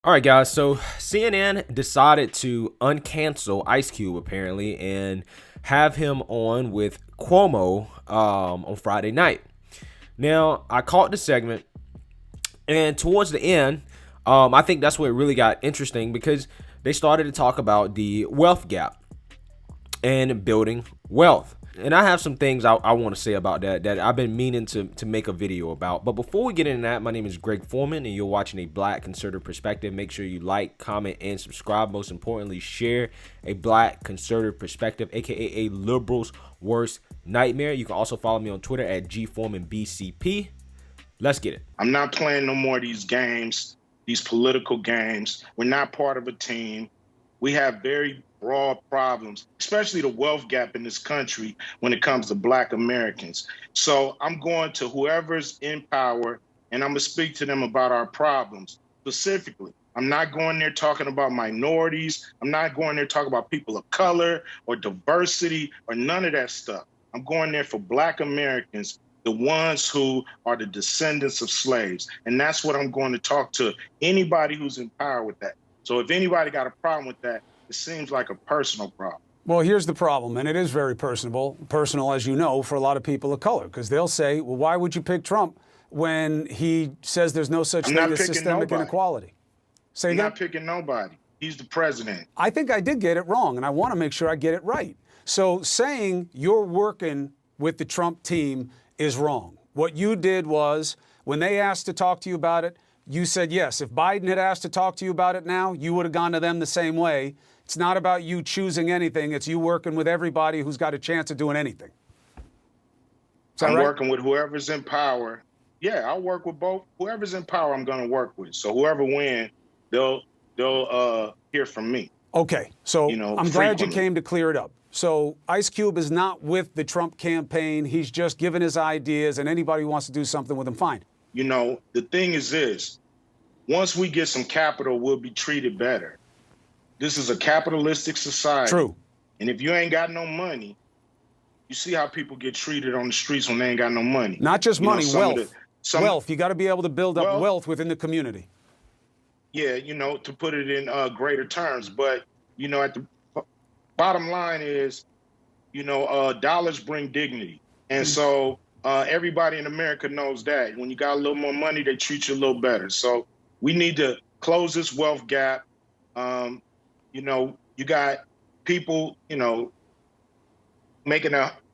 All right, guys. So CNN decided to uncancel Ice Cube apparently and have him on with Cuomo on Friday night. Now, I caught the segment, and towards the end, I think that's where it really got interesting because they started to talk about the wealth gap and building wealth. And I have some things I want to say about that I've been meaning to make a video about. But before we get into that, my name is Greg Foreman, and you're watching a Black Conservative Perspective. Make sure you like, comment, and subscribe. Most importantly, share a Black Conservative Perspective, aka a liberal's worst nightmare. You can also follow me on Twitter at GForemanBCP. Let's get it. I'm not playing no more of these games, these political games. We're not part of a team. We have very broad problems, especially the wealth gap in this country when it comes to Black Americans. So I'm going to whoever's in power, and I'm going to speak to them about our problems specifically. I'm not going there talking about minorities. I'm not going there talking about people of color or diversity or none of that stuff. I'm going there for Black Americans, the ones who are the descendants of slaves. And that's what I'm going to talk to anybody who's in power with that. So if anybody got a problem with that, it seems like a personal problem. Well, here's the problem, and it is very personal, as you know, for a lot of people of color, because they'll say, well, why would you pick Trump when he says there's no such thing as systemic inequality? I'm not picking nobody. He's the president. I think I did get it wrong, and I want to make sure I get it right. So saying you're working with the Trump team is wrong. What you did was, when they asked to talk to you about it, you said yes. If Biden had asked to talk to you about it now, you would have gone to them the same way. It's not about you choosing anything. It's you working with everybody who's got a chance of doing anything. I'm working with whoever's in power. Yeah, I'll work with both. Whoever's in power, I'm going to work with. So whoever wins, they'll hear from me. Okay, so I'm glad you came to clear it up. So Ice Cube is not with the Trump campaign. He's just giving his ideas, and anybody who wants to do something with him, fine. The thing is this. Once we get some capital, we'll be treated better. This is a capitalistic society. True. And if you ain't got no money, you see how people get treated on the streets when they ain't got no money. Not just money, wealth. Wealth. You got to be able to build up wealth within the community. Yeah, to put it in greater terms. But, at the bottom line is, dollars bring dignity. And so everybody in America knows that. When you got a little more money, they treat you a little better. So we need to close this wealth gap. You got people,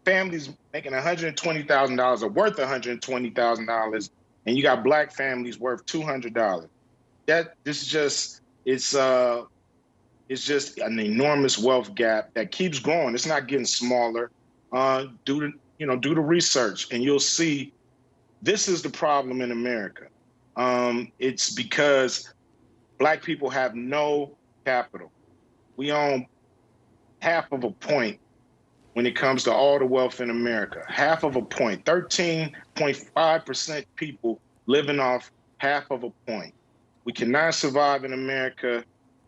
families making $120,000 or worth $120,000, and you got Black families worth $200. It's just an enormous wealth gap that keeps growing. It's not getting smaller. Do the research, and you'll see this is the problem in America. It's because Black people have no capital. We own half of a point when it comes to all the wealth in America. Half of a point. 13.5% people living off half of a point. We cannot survive in America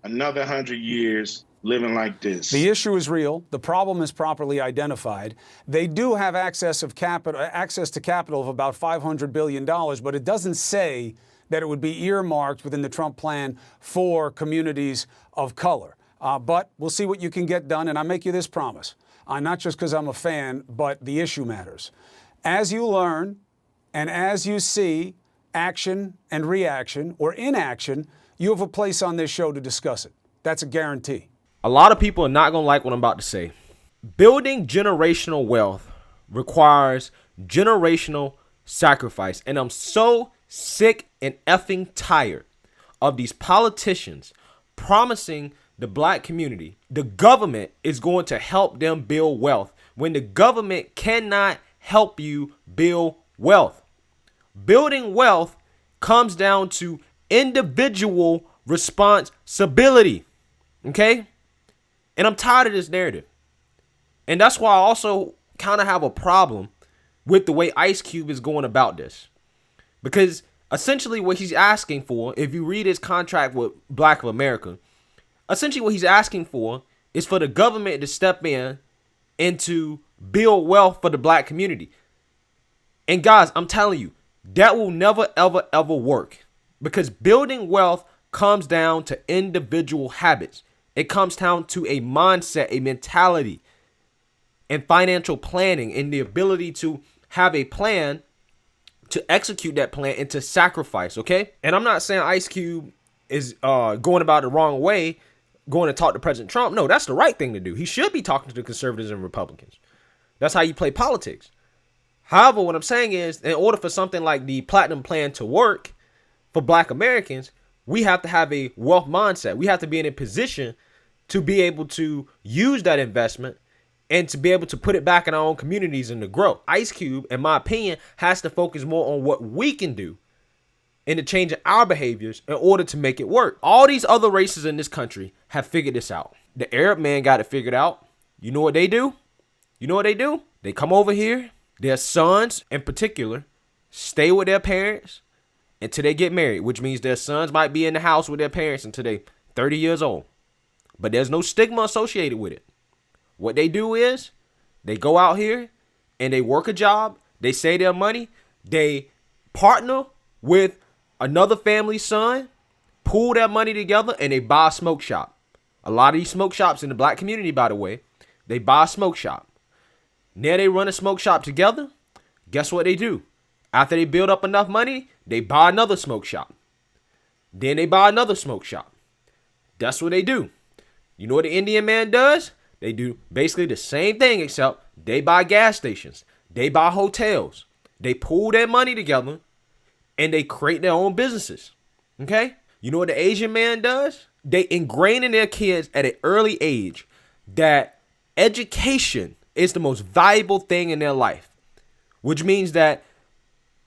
another 100 years living like this. The issue is real. The problem is properly identified. They do have access to capital of about $500 billion, but it doesn't say that it would be earmarked within the Trump plan for communities of color. But we'll see what you can get done. And I make you this promise, not just because I'm a fan, but the issue matters. As you learn and as you see action and reaction or inaction, you have a place on this show to discuss it. That's a guarantee. A lot of people are not going to like what I'm about to say. Building generational wealth requires generational sacrifice. And I'm so sick and effing tired of these politicians promising the Black community the government is going to help them build wealth when the government cannot help you build wealth. Building wealth comes down to individual responsibility. Okay? And I'm tired of this narrative. And that's why I also kind of have a problem with the way Ice Cube is going about this. Because essentially what he's asking for, if you read his contract with Black of America, essentially what he's asking for is for the government to step in and to build wealth for the Black community. And guys, I'm telling you, that will never, ever, ever work. Because building wealth comes down to individual habits. It comes down to a mindset, a mentality, and financial planning, and the ability to have a plan, to execute that plan, and to sacrifice, okay? And I'm not saying Ice Cube is going about it the wrong way, going to talk to President Trump. No, that's the right thing to do. He should be talking to the conservatives and Republicans. That's how you play politics. However, what I'm saying is, in order for something like the Platinum Plan to work for Black Americans, we have to have a wealth mindset. We have to be in a position to be able to use that investment and to be able to put it back in our own communities and to grow. Ice Cube, in my opinion, has to focus more on what we can do and to change our behaviors in order to make it work. All these other races in this country have figured this out. The Arab man got it figured out. You know what they do? They come over here. Their sons, in particular, stay with their parents until they get married, which means their sons might be in the house with their parents until they're 30 years old. But there's no stigma associated with it. What they do is they go out here and they work a job. They save their money. They partner with another family's son, pool their money together, and they buy a smoke shop. A lot of these smoke shops in the Black community, by the way, they buy a smoke shop. Now they run a smoke shop together. Guess what they do? After they build up enough money, they buy another smoke shop. Then they buy another smoke shop. That's what they do. You know what the Indian man does? They do basically the same thing, except they buy gas stations. They buy hotels. They pool their money together and they create their own businesses. Okay? You know what the Asian man does? They ingrain in their kids at an early age that education is the most valuable thing in their life, which means that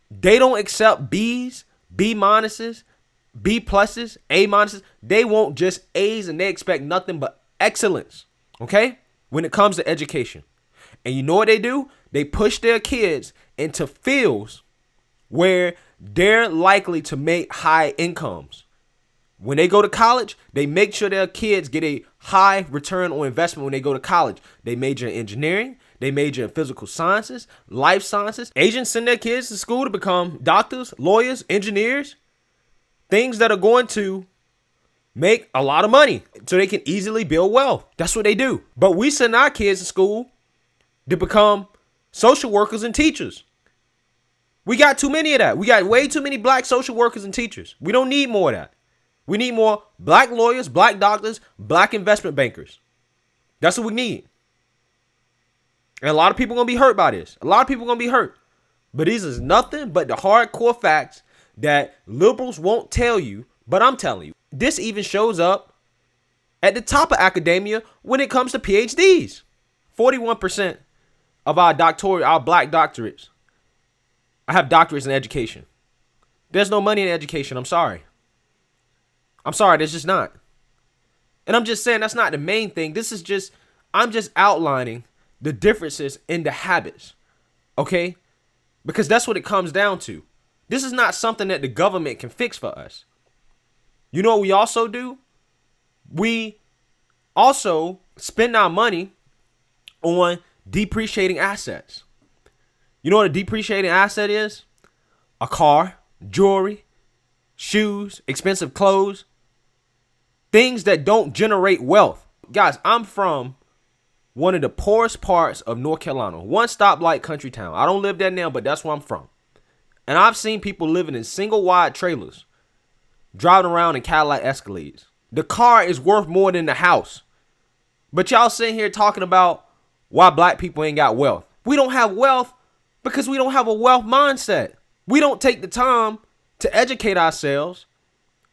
they don't accept B's, B minuses, B pluses, A minuses. They want just A's, and they expect nothing but excellence, okay, when it comes to education. And you know what they do? They push their kids into fields where they're likely to make high incomes. When they go to college, they make sure their kids get a high return on investment when they go to college. They major in engineering. They major in physical sciences, life sciences. Asians send their kids to school to become doctors, lawyers, engineers, things that are going to make a lot of money so they can easily build wealth. That's what they do. But we send our kids to school to become social workers and teachers. We got too many of that. We got way too many Black social workers and teachers. We don't need more of that. We need more Black lawyers, Black doctors, Black investment bankers. That's what we need. And a lot of people are going to be hurt by this. A lot of people are going to be hurt. But these is nothing but the hardcore facts that liberals won't tell you, but I'm telling you. This even shows up at the top of academia when it comes to PhDs. 41% of our Black doctorates, I have doctorates in education. There's no money in education. I'm sorry. There's just not. And I'm just saying that's not the main thing. I'm just outlining the differences in the habits. Okay? Because that's what it comes down to. This is not something that the government can fix for us. You know what we also do? We also spend our money on depreciating assets. You know what a depreciating asset is? A car, jewelry, shoes, expensive clothes, things that don't generate wealth. Guys, I'm from one of the poorest parts of North Carolina, one stoplight country town. I don't live there now, but that's where I'm from. And I've seen people living in single wide trailers, driving around in Cadillac Escalades. The car is worth more than the house. But y'all sitting here talking about why Black people ain't got wealth. We don't have wealth because we don't have a wealth mindset. We don't take the time to educate ourselves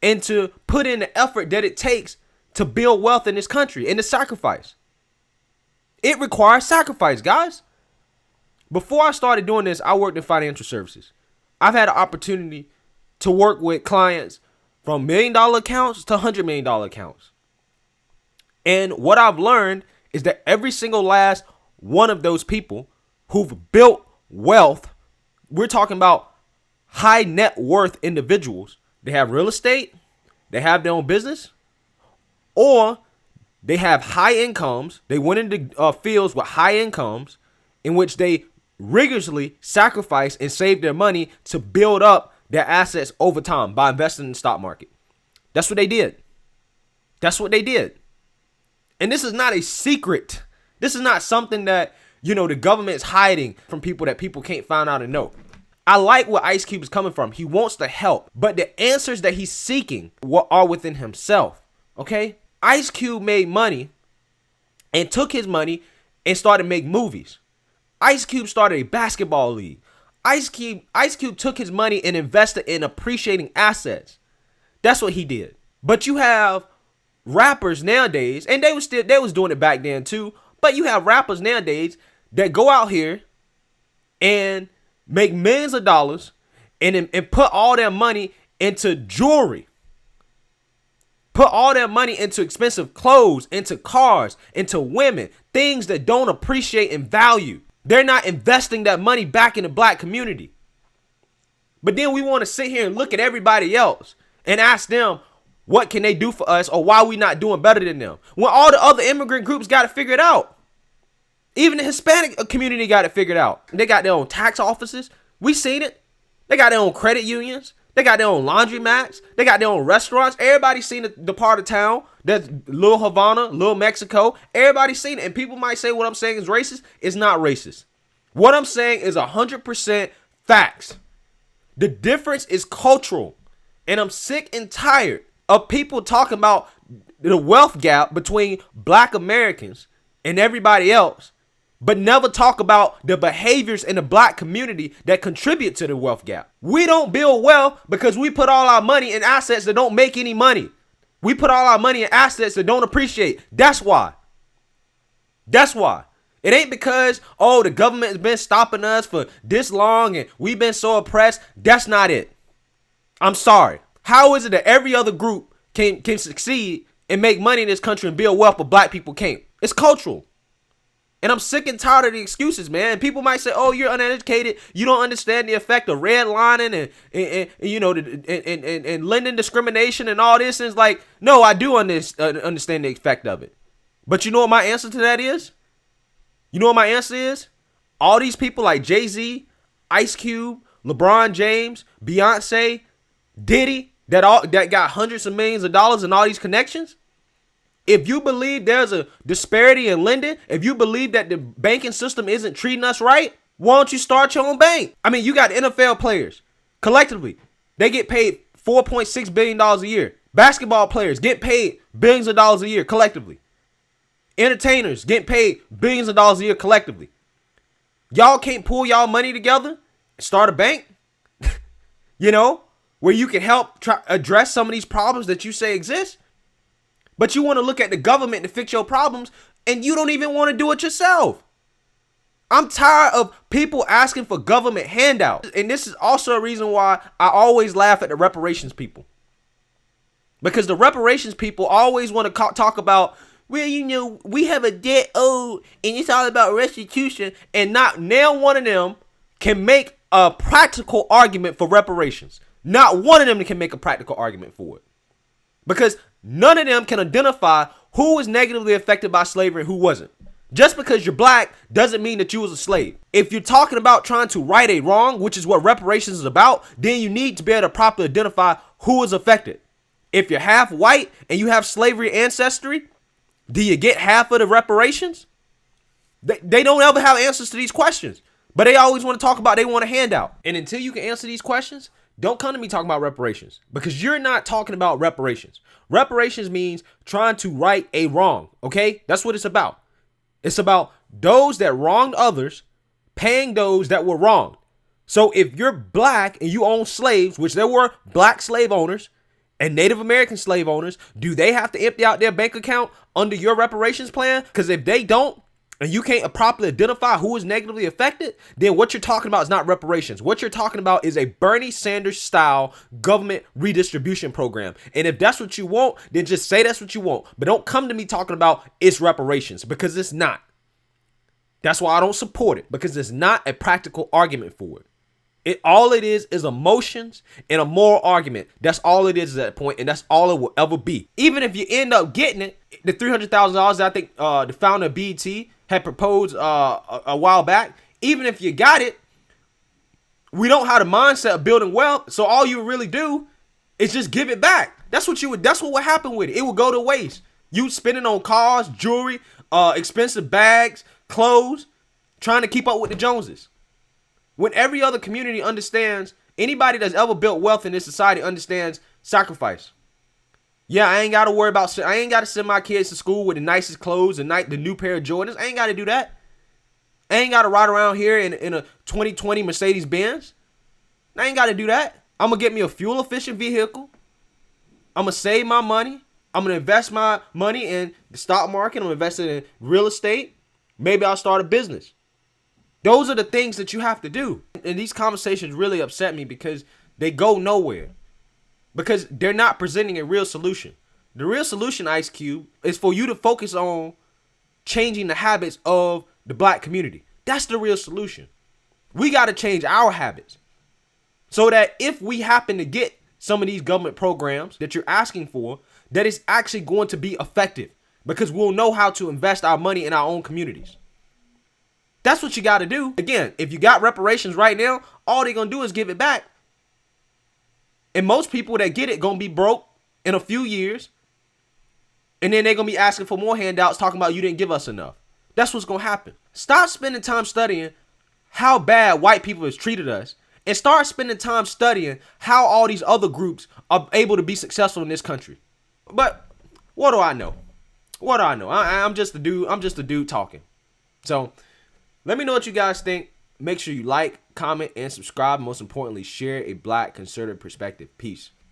and to put in the effort that it takes to build wealth in this country and to sacrifice. It requires sacrifice, guys. Before I started doing this, I worked in financial services. I've had an opportunity to work with clients from $1 million accounts to $100 million accounts. And what I've learned is that every single last one of those people who've built wealth, we're talking about high net worth individuals. They have real estate, they have their own business, or they have high incomes. They went into fields with high incomes in which they rigorously sacrifice and save their money to build up their assets over time by investing in the stock market. That's what they did. That's what they did. And this is not a secret. This is not something that, the government is hiding from people that people can't find out and know. I like where Ice Cube is coming from. He wants to help, but the answers that he's seeking are within himself. Okay? Ice Cube made money and took his money and started making movies. Ice Cube started a basketball league. Ice Cube took his money and invested in appreciating assets. That's what he did. But you have rappers nowadays, and they was doing it back then too, but you have rappers nowadays that go out here and make millions of dollars and put all their money into jewelry. Put all their money into expensive clothes, into cars, into women, things that don't appreciate and value. They're not investing that money back in the black community. But then we want to sit here and look at everybody else and ask them, what can they do for us, or why we not doing better than them? When all the other immigrant groups got it figured out. Even the Hispanic community got it figured out. They got their own tax offices. We seen it. They got their own credit unions. They got their own laundromats. They got their own restaurants. Everybody seen the part of town that's Little Havana, Little Mexico. Everybody seen it. And people might say what I'm saying is racist. It's not racist. What I'm saying is 100% facts. The difference is cultural. And I'm sick and tired of people talking about the wealth gap between black Americans and everybody else, but never talk about the behaviors in the black community that contribute to the wealth gap. We don't build wealth because we put all our money in assets that don't make any money. We put all our money in assets that don't appreciate. That's why. That's why. It ain't because, the government has been stopping us for this long and we've been so oppressed. That's not it. I'm sorry. How is it that every other group can succeed and make money in this country and build wealth, but black people can't? It's cultural. And I'm sick and tired of the excuses, man. And people might say, "Oh, you're uneducated. You don't understand the effect of redlining and lending discrimination and all this." And it's like, no, I do understand the effect of it. But you know what my answer to that is? You know what my answer is? All these people like Jay-Z, Ice Cube, LeBron James, Beyonce, Diddy, that got hundreds of millions of dollars and all these connections. If you believe there's a disparity in lending, if you believe that the banking system isn't treating us right, why don't you start your own bank? I mean, you got NFL players. Collectively, they get paid $4.6 billion a year. Basketball players get paid billions of dollars a year collectively. Entertainers get paid billions of dollars a year collectively. Y'all can't pull y'all money together and start a bank? Where you can help address some of these problems that you say exist? But you want to look at the government to fix your problems, and you don't even want to do it yourself. I'm tired of people asking for government handouts. And this is also a reason why I always laugh at the reparations people. Because the reparations people always want to talk about, well, we have a debt owed, and it's all about restitution. And not nail one of them can make a practical argument for reparations. Not one of them can make a practical argument for it. Because none of them can identify who was negatively affected by slavery and who wasn't. Just because you're black doesn't mean that you was a slave. If you're talking about trying to right a wrong, which is what reparations is about, then you need to be able to properly identify who was affected. If you're half white and you have slavery ancestry, do you get half of the reparations? They don't ever have answers to these questions, but they always want to talk about they want a handout. And until you can answer these questions, don't come to me talking about reparations, because you're not talking about reparations. Reparations means trying to right a wrong, okay? That's what it's about. It's about those that wronged others paying those that were wronged. So if you're black and you own slaves, which there were black slave owners and Native American slave owners, do they have to empty out their bank account under your reparations plan? Because if they don't, and you can't properly identify who is negatively affected, then what you're talking about is not reparations. What you're talking about is a Bernie Sanders style government redistribution program. And if that's what you want, then just say that's what you want. But don't come to me talking about it's reparations, because it's not. That's why I don't support it, because it's not a practical argument for it. All it is emotions and a moral argument. That's all it is at that point, and that's all it will ever be. Even if you end up getting it, the $300,000 that I think the founder of BET had proposed a while back, even if you got it, we don't have the mindset of building wealth, so all you really do is just give it back. That's what would happen with it. It would go to waste. You spending on cars, jewelry, expensive bags, clothes, trying to keep up with the Joneses. When every other community understands, anybody that's ever built wealth in this society understands sacrifice. Yeah, I ain't got to send my kids to school with the nicest clothes and the new pair of Jordans. I ain't got to do that. I ain't got to ride around here in a 2020 Mercedes Benz. I ain't got to do that. I'm going to get me a fuel efficient vehicle. I'm going to save my money. I'm going to invest my money in the stock market. I'm going to invest it in real estate. Maybe I'll start a business. Those are the things that you have to do. And these conversations really upset me because they go nowhere. Because they're not presenting a real solution. The real solution, Ice Cube, is for you to focus on changing the habits of the black community. That's the real solution. We got to change our habits so that if we happen to get some of these government programs that you're asking for, that it's actually going to be effective because we'll know how to invest our money in our own communities. That's what you got to do. Again, if you got reparations right now, all they're going to do is give it back. And most people that get it going to be broke in a few years. And then they're going to be asking for more handouts talking about you didn't give us enough. That's what's going to happen. Stop spending time studying how bad white people has treated us. And start spending time studying how all these other groups are able to be successful in this country. But what do I know? What do I know? I'm just a dude. I'm just a dude talking. So let me know what you guys think. Make sure you like, comment, and subscribe. Most importantly, share a black conservative perspective. Peace.